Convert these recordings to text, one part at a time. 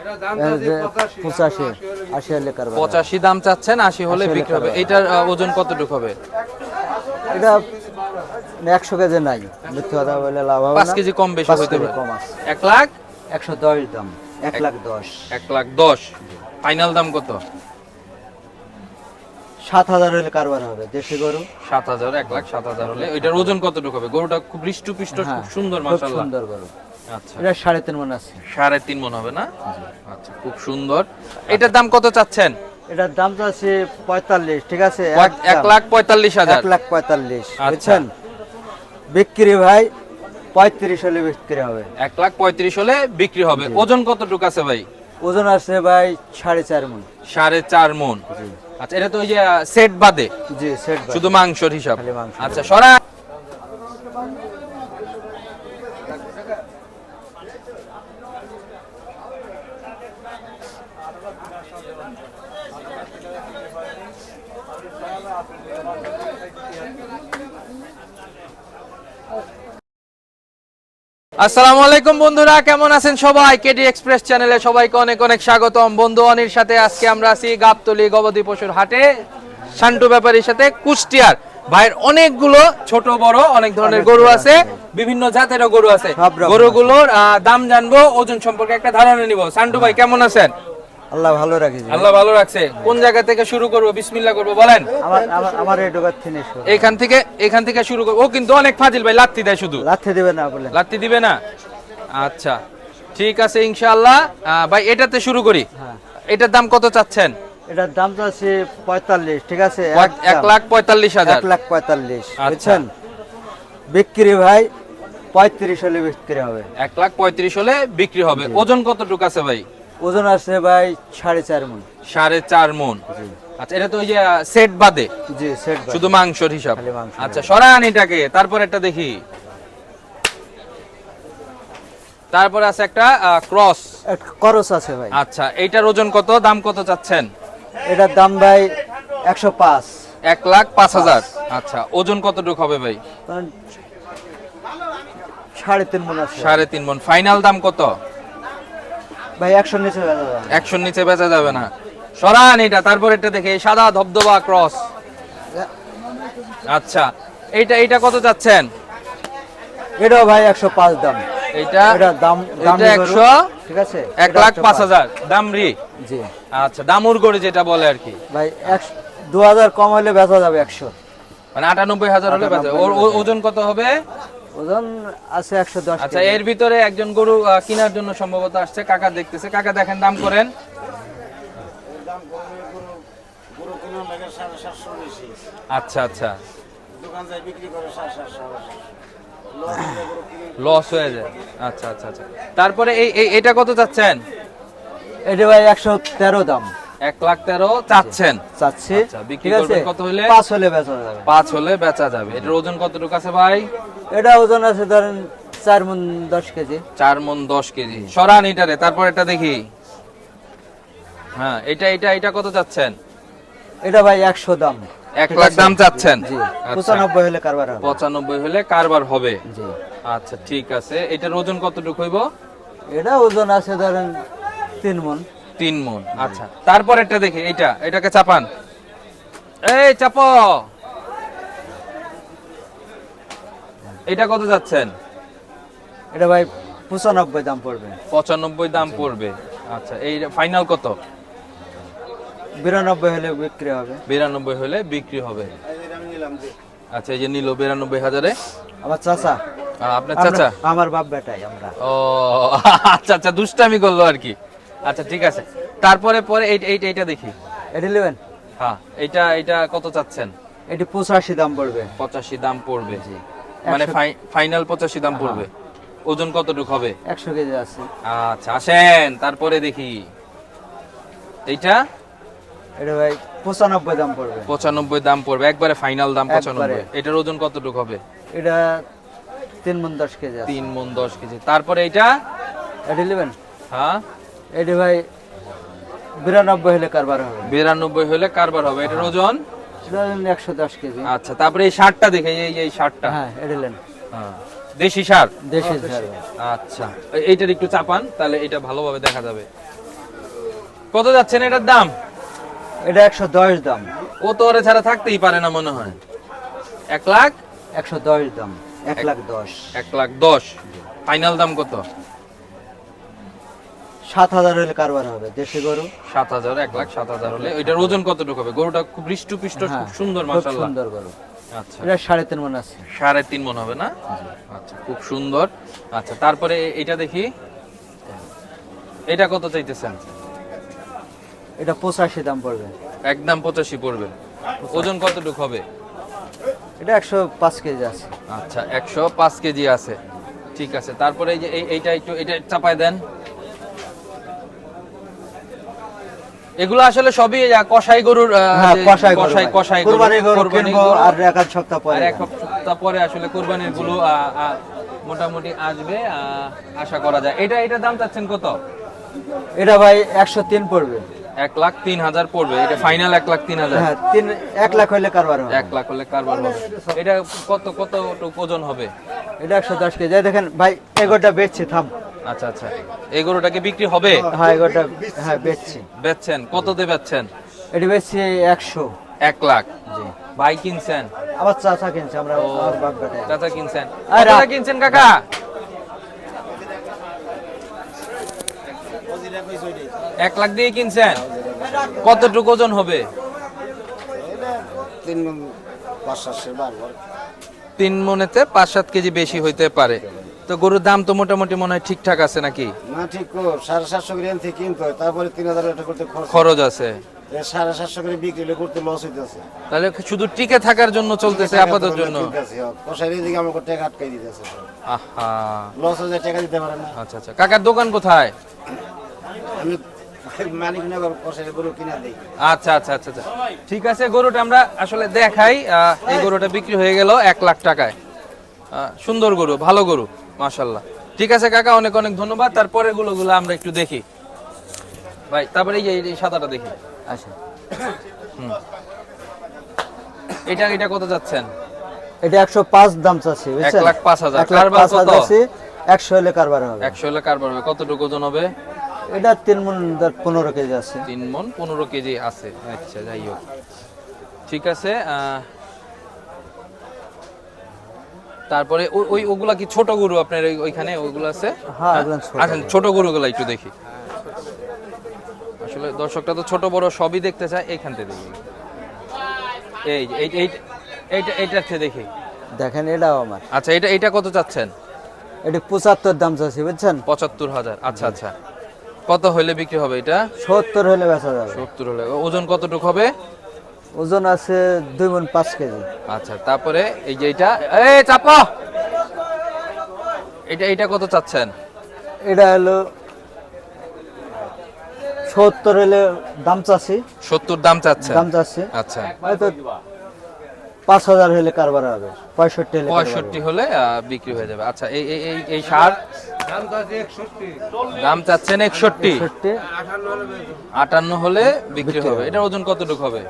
85 80 হলে কারবার 85 দাম চাচ্ছেন, 80 হলে বিক্রি হবে। এটার ওজন কতটুকু হবে? এটা 100 কেজি নাই, মিথ্যা কথা বলে লাভ হবে না। 5 কেজি কম বেশি হইতে পারে। কম আছে। 1 লাখ 110 দাম, 1 লাখ 10। 1 লাখ 10 ফাইনাল দাম কত? 7000 হলে কারবার হবে, দেশি গরু। 7000, 1 লাখ 7000 হলে। এটার ওজন কতটুকু হবে? গরুটা খুব হৃষ্টপুষ্ট, খুব সুন্দর খুব মাশাআল্লাহ। সুন্দর গরু। আচ্ছা, এটা 3.5 মণ আছে। 3.5 মণ হবে না? আচ্ছা, খুব সুন্দর। এটার দাম কত চাচ্ছেন? এটার দাম তো আছে 45, ঠিক আছে? 1,45,000। 1,45,000, বুঝছেন? বিক্রি ভাই 35 হলে বিক্রি হবে। 1,35,000 হলে বিক্রি হবে। ওজন কতটুকু আছে ভাই? ওজন আছে ভাই 4.5 মণ। 4.5 মণ। আচ্ছা, এটা তো ওই যে সেট বাদে? জি, সেট বাদে। শুধু মাংসর হিসাব। খালি মাংস। আচ্ছা, সরা। আসসালামু আলাইকুম বন্ধুরা, কেমন আছেন সবাই? কেডি এক্সপ্রেস চ্যানেলে সবাইকে অনেক অনেক স্বাগতম। বন্ধু অনির সাথে আজকে আমরা আছি গাবতলী গবাদি পশুর হাটে, শান্টু ব্যাপারীর সাথে, কুষ্টিয়ার। ভাইয়ের অনেকগুলো ছোট বড় অনেক ধরনের গরু আছে, বিভিন্ন জাতেরও গরু আছে। গরুগুলোর দাম জানবো, ওজন সম্পর্কে একটা ধারণা নিব। শান্টু ভাই কেমন আছেন? আল্লাহ ভালো রাখে। আল্লাহ ভালো রাখছে। কোন জায়গা থেকে শুরু করব? বিসমিল্লাহ করব, বলেন। আমার এই ডোকার থেকে শুরু। এখান থেকে শুরু করব। ও কিন্তু অনেক ফাজিল ভাই, লাত্তি দেয় শুধু। লাথি দিবে না বলে? লাত্তি দিবে না? আচ্ছা, ঠিক আছে ইনশাআল্লাহ। ভাই এটাতে শুরু করি। হ্যাঁ। এটার দাম কত চাচ্ছেন? এটার দাম তো আছে 45, ঠিক আছে? 1,45,000। 1,45,000, বুঝছেন? বিক্রি ভাই 35 হলে বিক্রি হবে। 1,35,000 হলে বিক্রি হবে। ওজন কতটুকু আছে ভাই? ওজন আছে ভাই 4.5 মণ। 4.5 মণ। আচ্ছা, এটা তো ওই যে সেট বাদে? জি, সেট বাদে। শুধু মাংসর হিসাব। খালি মাংস। আচ্ছা, সরান এটাকে, তারপর একটা দেখি। তারপরে আছে একটা ক্রস। করস আছে ভাই। আচ্ছা, এইটার ওজন কত, দাম কত চাচ্ছেন? এটার দাম ভাই 105। 1,05,000। আচ্ছা, ওজন কতটুকু হবে ভাই? 3.5 মণ আছে। 3.5 মণ। ফাইনাল দাম কত? ভাই 100 নিচে বেচা যাবে না। 100 নিচে বেচা যাবে না। সরান এটা, তারপর এটা দেখে, সাদা ধবধবা ক্রস। আচ্ছা, এইটা কত চাচ্ছেন? এটাও ভাই 105 দাম। এটা দাম 100, ঠিক আছে? 1,05,000 দামরি। জি। আচ্ছা, দামুর গড়ে যেটা বলে আর কি। ভাই 2000 কম হলে বেচা যাবে 100, মানে 98,000 হলে বেচা। ওজন কত হবে? ওজন আছে 110। আচ্ছা, এর ভিতরে একজন গরু কেনার জন্য সম্ভবত আসছে, কাকা দেখতেছে। কাকা দেখেন, দাম করেন। আচ্ছা আচ্ছা, লস হয়ে যায়। আচ্ছা আচ্ছা আচ্ছা, তারপরে এটা কত চাচ্ছেন? এটা ভাই 113 দাম। 1,13,000 চাচ্ছেন? চাচ্ছি। আচ্ছা, বিক্রি করবেন কত হলে? 5 হলে বেচা যাবে। 5 হলে বেচা যাবে। এটার ওজন কতটুকু আছে ভাই? এটা ওজন আছে ধরেন 4 মণ 10 কেজি। 4 মণ 10 কেজি। সরান এটারে, তারপর এটা দেখি। হ্যাঁ, এটা কত চাচ্ছেন? এটা ভাই 100 দাম। 1 লাখ দাম চাচ্ছেন? জি। আচ্ছা, 95 হলে কারবার হবে। 95 হলে কারবার হবে। জি। আচ্ছা, ঠিক আছে। এটার ওজন কতটুকু হইব? এটা ওজন আছে ধরেন 3 মণ। 3 মণ। আচ্ছা, তারপর এটা দেখি। এটাকে চাপান। এই চাপো। এটা কত যাচ্ছেন? এটা ভাই 95 দাম পড়বে। 95 দাম পড়বে। আচ্ছা, এই ফাইনাল কত? 92 হলে বিক্রি হবে। 92 হলে বিক্রি হবে। আচ্ছা, এই যে নিল 92,000-এ। আমার চাচা। আপনার চাচা? আমার বাপ বেটাই আমরা। ও আচ্ছা আচ্ছা, দুষ্টামি করলো আর কি। আচ্ছা, ঠিক আছে। তারপরে এইটা দেখি। এটা নেবেন? হ্যাঁ, এটা কত চাচ্ছেন? এটি 85 দাম পড়বে। 85 দাম পড়বে। জি। মানে ফাইনাল 85 দাম পড়বে। ওজন কতটুকু হবে? 100 কেজি আছে। আচ্ছা, আসেন তারপরে দেখি। এটা ভাই 95 দাম পড়বে। 95 দাম পড়বে, একবারে ফাইনাল দাম 95। এটার ওজন কতটুকু হবে? এটা 3 মণ 10 কেজি আছে। 3 মণ 10 কেজি। তারপরে এটা নেবেন? হ্যাঁ, এটা ভাই 92 হলে কারবার হবে। 92 হলে কারবার হবে। এটার ওজন 110 কেজি। আচ্ছা, তারপরে এই শার্টটা দেখে, এই শার্টটা। হ্যাঁ, এটা নেন। হ্যাঁ, দেশি শার্ট। দেশি শার্ট। আচ্ছা, এইটার একটু চাপান, তাহলে এটা ভালোভাবে দেখা যাবে। কত যাচ্ছেন এটার দাম? এটা 110 দাম। ও তো ওরে ছাড়া থাকতেই পারে না মনে হয়। 1 লাখ 110 দাম, 1,10,000। 1,10,000 ফাইনাল দাম কত? 7,000 হলে কারবার হবে, দেশি গরু। 7,000, 1,07,000 হলে। ওইটার ওজন কতটুকু হবে? গরুটা খুব হৃষ্টপুষ্ট, হ্যাঁ, খুব সুন্দর খুব মাশাআল্লাহ। সুন্দর গরু। আচ্ছা, এটা 3.5 মণ আছে। 3.5 মণ হবে না? আচ্ছা, খুব সুন্দর। আচ্ছা, তারপরে এটা দেখি, এটা কত চাইতেছেন? এটা 85 দাম পড়বে। একদম 85 পড়বে। ওজন কতটুকু হবে? এটা 105 কেজি আছে। আচ্ছা, 105 কেজি আছে। ঠিক আছে, তারপরে এই যে এইটা একটু এটা চাপায় দেন। এগুলো আসলে সবই কষাই গরুর হ্যাঁ, যে কষাই গরু ভাই। কষাই কুরবানি গরু কুরবানি কিনবো গরু। আর এক সপ্তাহ পরে। আর এক সপ্তাহ পরে আসলে কুরবানির গুলো মোটামুটি আসবে আশা করা যায়। এটা দাম চাচ্ছেন কত? এটা ভাই 103 পড়বে। 1,03,000 পড়বে। এটা ফাইনাল 1,03,000। হ্যাঁ, 1 লাখ হলে কারবার হবে। 1 লাখ হলে কারবার হবে। এটা কত ওজন হবে? এটা 110 কেজি। এই দেখেন ভাই, এগোটা বেচছি, থাম। আচ্ছা আচ্ছা, এই গরুটাকে বিক্রি হবে? হ্যাঁ, এগোটা হ্যাঁ বেচছি। বেচছেন কততে বেচছেন? এটা বেচছি 100। 1 লাখ। জি। ভাই কিনছেন? আবার চাচা কিনছে, আমরা আমার বাপ বেটা। চাচা কিনছেন? আর কতটা কিনছেন কাকা? 1 লাখ দিয়ে কিনছেন? কতটুকু ওজন হবে? 3 মনেতে 5-7 কেজি বেশি হইতে পারে। তো গরুর দাম তো মোটামুটি মনে হয় ঠিকঠাক আছে নাকি? না ঠিক 750 গ্রাম থেকে কিনতে হয়, তারপরে 3,000 টাকা করতে খরচ আছে। 750 করে বিক্রি হলে করতে লস হইতেছে। তাহলে শুধু টিকে থাকার জন্য চলতেছে আপাতত জন্য। কষাই দিকে আমাকে টাকা আটকাই দিতেছে, আহা, লস হয়ে যায়, টাকা দিতে পারে না। আচ্ছা আচ্ছা, কাকার দোকান কোথায়? আমি মালিক নগর কষাই গরু কিনা দিই। আচ্ছা আচ্ছা আচ্ছা আচ্ছা, ঠিক আছে। গরুটা আমরা আসলে দেখাই। এই গরুটা বিক্রি হয়ে গেল 1 লাখ টাকায়। সুন্দর গরু, ভালো গরু, মাশাআল্লাহ। ঠিক আছে কাকা, অনেক অনেক ধন্যবাদ। তারপরে গুলো আমরা একটু দেখি ভাই। তারপরে এই সাদাটা দেখি। আচ্ছা, এটা কত যাচ্ছেন? এটা 105 দাম চাচ্ছি, বুঝছেন? 1,05,000 কারবার 100 হলে কারবার হবে। 100 হলে কারবার হবে। কতটুকু ওজন হবে? এটা 3 মণ 15 কেজি আছে। 3 মণ 15 কেজি আছে। আচ্ছা, যাই হোক, ঠিক আছে। তারপরে ওগুলা কি ছোট গরু আপনার ওইখানে ওইগুলো আছে? হ্যাঁ, এগুলো ছোট। আসেন ছোট গরুগুলো একটু দেখি। আসলে দর্শকটা তো ছোট বড় সবই দেখতে চায়, এইখান থেকে দেখি। এইটার থেকে দেখি। দেখেন, এটাও আমার। আচ্ছা, এটা কত চাচ্ছেন? এটা 75 দাম চাচ্ছি, বুঝছেন? 75,000। আচ্ছা আচ্ছা, কত হইলে বিক্রি হবে এটা? 70 হলে বেচা যাবে। 70 হলে। ওজন কতটুকু হবে? ওজন আছে 2 মণ 5 কেজি। আচ্ছা, তারপরে এই যে চাপা, এটা কত চাচ্ছেন? এটা হলো 70 হলে দাম চাচ্ছি। 70 দাম চাচ্ছেন? দাম চাচ্ছি। আচ্ছা, হয়তো 5,000 হলে কারবার হবে। 65 হলে 65 হলে বিক্রি হয়ে যাবে। আচ্ছা, এই সার দাম চাচ্ছেন 61। 58 হলে বিক্রি হবে। এটার ওজন কতটুকু হবে?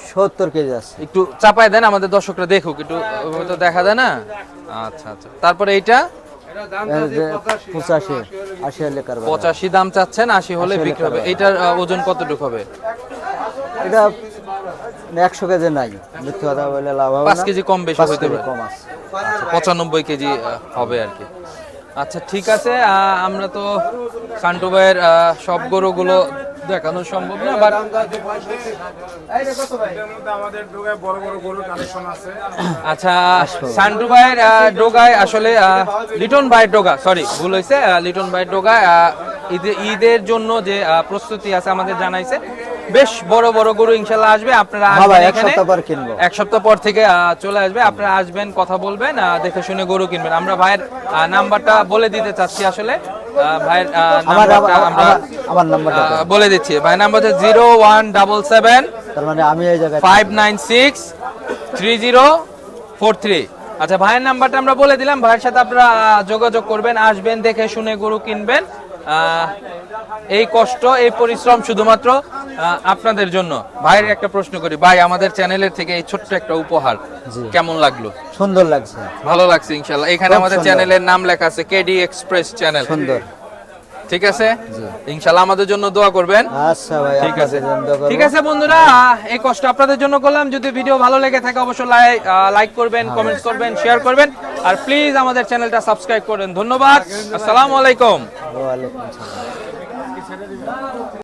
70 কেজি আছে। একটু চাপায় দেন, আমাদের দর্শকরা দেখুক একটু, ওইভাবে তো দেখা যায় না। আচ্ছা আচ্ছা, তারপরে এইটা 85 80 হলে কারবার হবে। 85 দাম চাচ্ছেন, 80 হলে বিক্রি হবে। এইটার ওজন কতটুকু হবে? এটা 100 কেজি নাই, মিথ্যা কথা বলে লাভ হবে না। 5 কেজি কম বেশি 5 হইতে কেজি পারে। কম আছে। 95 কেজি হবে আর কি। আচ্ছা, ঠিক আছে। আমরা তো সান্টু ভাইয়ের সব গরুগুলো দেখানো সম্ভব না, বাট আমাদের ডোগায় বড় বড় গরুর কালেকশন আছে। আচ্ছা, সান্টু ভাইয়ের ডোগায় আসলে লিটন ভাইয়ের ডোগা, সরি ভুল হয়েছে, লিটন ভাইয়ের ডোগায় ঈদের জন্য যে প্রস্তুতি আছে আমাদের জানাইছে। বেশ বড় বড় গরু ইনশাল্লাহ আসবে। আপনারা হ্যাঁ ভাই, আসবেন এক এখানে। সপ্তাহ পর কিনবো। 1 সপ্তাহ পর থেকে চলে আসবে। আপনারা আসবেন, কথা বলবেন, দেখে শুনে গরু কিনবেন। আমরা ভাইয়ের নাম্বারটা বলে দিতে চাচ্ছি। আসলে ভাইয়ের নাম্বারটা আমরা আমার নাম্বারটা বলে দিচ্ছি। ভাইয়ের নাম্বার হচ্ছে 0177, তার মানে আমি এই জায়গায় 596 3043। আচ্ছা, ভাইয়ের নাম্বারটা আমরা বলে দিলাম। ভাইয়ের সাথে আপনারা যোগাযোগ করবেন, আসবেন, দেখে শুনে গরু কিনবেন। এই কষ্ট, এই পরিশ্রম শুধুমাত্র আপনাদের জন্য। ভাইয়ের একটা প্রশ্ন করি, ভাই আমাদের চ্যানেলের থেকে এই ছোট্ট একটা উপহার কেমন লাগলো? সুন্দর লাগছে। ভালো লাগছে ইনশাআল্লাহ। এখানে খুব আমাদের সুন্দর। চ্যানেলের নাম লেখা আছে কেডি এক্সপ্রেস চ্যানেল। সুন্দর। ঠিক আছে ইনশাআল্লাহ আমাদের জন্য দোয়া করবেন আচ্ছা ভাই, ঠিক আছে আপনাদের জন্য দোয়া করবো। ঠিক আছে বন্ধুরা, এই কষ্ট আপনাদের জন্য করলাম। যদি ভিডিও ভালো লেগে থাকে অবশ্যই লাইক করবেন, কমেন্টস করবেন, শেয়ার করবেন, আর প্লিজ আমাদের চ্যানেলটা সাবস্ক্রাইব করবেন। ধন্যবাদ, আসসালামু আলাইকুম। ওয়ালাইকুম আসসালাম।